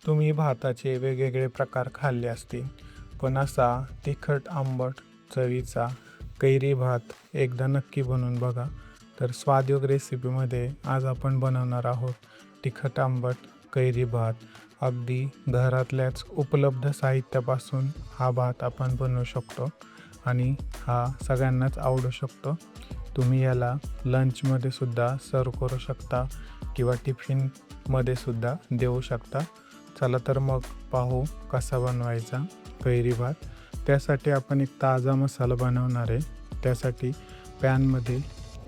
तुम्ही भाताचे वेगवेगळे प्रकार खाल्ले असतील, पण असा तिखट आंबट चवीचा कैरी भात एकदा नक्की बनवून बघा. तर स्वादयोग रेसिपीमध्ये आज आपण बनवणार आहोत तिखट आंबट कैरी भात. अगदी घरातल्याच उपलब्ध साहित्यापासून हा भात आपण बनवू शकतो आणि हा सगळ्यांनाच आवडू शकतो. तुम्ही याला लंचमध्ये सुद्धा सर्व करू शकता किंवा टिफिनमध्ये सुद्धा देऊ शकता. चला तर मग पाहू कसा बनवायचा कैरी भात. त्यासाठी आपण एक ताजा मसाला बनवणार आहे. त्यासाठी पॅनमध्ये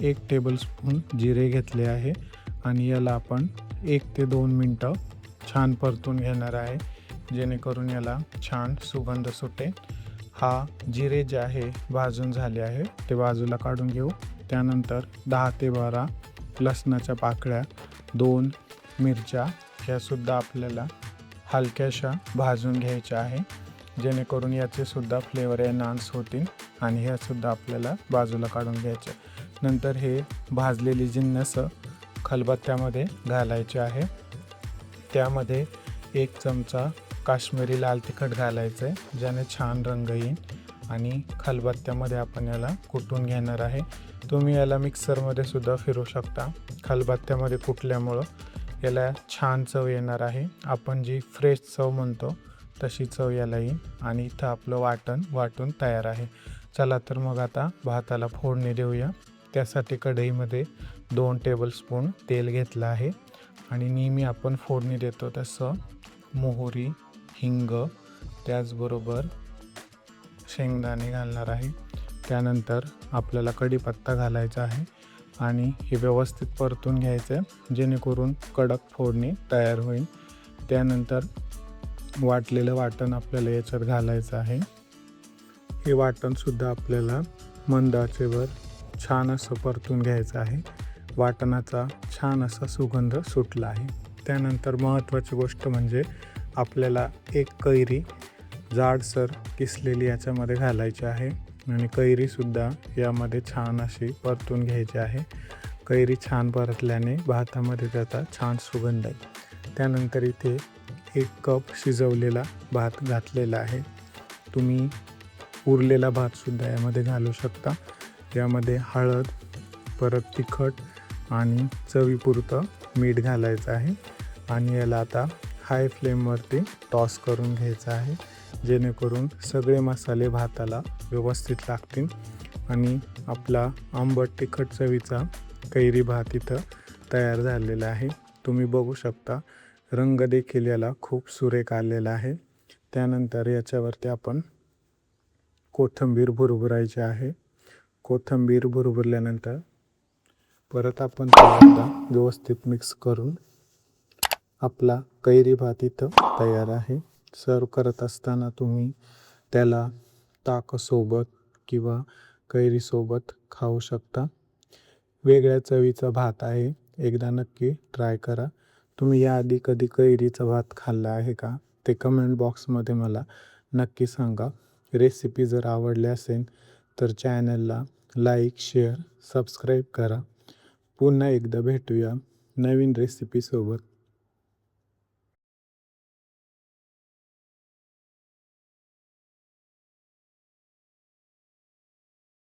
1 टेबलस्पून जिरे घेतले आहे आणि याला आपण 1 ते 2 मिनटं छान परतून घेणार आहे, जेणेकरून याला छान सुगंध सुटेल. जिरे जे आहे भाजून झाले आहे ते बाजूला काढून घेऊ. त्यानंतर 10 ते 12 लसणाच्या पाकळ्या, 2 मिरच्या ह्यासुद्धा आपल्याला हलक्याशा भाजून घ्यायच्या आहे, जेणेकरून याचे सुद्धा फ्लेवर एनहान्स होतील आणि ह्यासुद्धा आपल्याला बाजूला काढून घ्यायचे. नंतर हे भाजलेली जिन्नस खलबत्त्यामध्ये घालायचे आहे. त्यामध्ये 1 चमचा काश्मीरी लाल तिखट घालायचं आहे, ज्याने छान रंग येईल आणि खलबत्त्यामध्ये आपण याला कुटून घेणार आहे. तुम्ही याला मिक्सरमध्ये सुद्धा फिरवू शकता. खलबत्त्यामध्ये कुटल्यामुळं याला छान चव येणार आहे. आपण जी फ्रेश चव म्हणतो तशी चव याला येईल आणि इथं आपलं वाटून तयार आहे. चला तर मग आता भाताला फोडणी देऊया. त्यासाठी कढईमध्ये 2 टेबलस्पून तेल घेतलं आहे आणि नेहमी आपण फोडणी देतो तसं मोहरी, हिंग, त्याचबरोबर शेंगदाणे घालणार आहे. त्यानंतर आपल्याला कढीपत्ता घालायचा आहे आणि हे व्यवस्थित परतून घ्यायचं आहे, जेणेकरून कडक फोडणी तयार होईल. त्यानंतर वाटलेलं वाटण आपल्याला याच्यात घालायचं आहे. हे वाटणसुद्धा आपल्याला मंद आचेवर छान असं परतून घ्यायचं आहे. वाटणाचा छान असा सुगंध सुटला आहे. त्यानंतर महत्त्वाची गोष्ट म्हणजे आपल्याला 1 कैरी जाडसर किसलेली याच्यामध्ये घालायची आहे आणि कैरीसुद्धा यामध्ये छान अशी परतून घ्यायची आहे. कैरी छान परतल्याने भातामध्ये त्याचा छान सुगंध आहे. त्यानंतर इथे 1 कप शिजवलेला भात घातलेला आहे. तुम्ही उरलेला भातसुद्धा यामध्ये घालू शकता. यामध्ये हळद, परत तिखट आणि चवीपुरतं मीठ घालायचं आहे आणि याला आता हाय फ्लेमवरती टॉस करून घ्यायचं आहे, जेणेकरून सगळे मसाले भाताला व्यवस्थित लागतील आणि आपला आंबट तिखट चवीचा कैरी भात इथं तयार झालेला आहे. तुम्ही बघू शकता रंग देखील याला खूप सुरेख आलेला आहे. त्यानंतर याच्यावरती आपण कोथिंबीर भुरभुरायची आहे. कोथिंबीर भुरभुरल्यानंतर परत आपण त्याला व्यवस्थित मिक्स करून आपला कैरी भात इथं तयार आहे. सर्व करत असताना तुम्ही त्याला ताकासोबत किंवा कैरीसोबत खाऊ शकता. वेगळ्या चवीचा भात आहे, एकदा नक्की ट्राय करा. तुम्ही याआधी कधी कैरीचा भात खाल्ला आहे का, ते कमेंट बॉक्समध्ये मला नक्की सांगा. रेसिपी जर आवडली असेल तर चॅनलला लाईक, शेअर, सबस्क्राईब करा. पुन्हा एकदा भेटूया नवीन रेसिपीसोबत.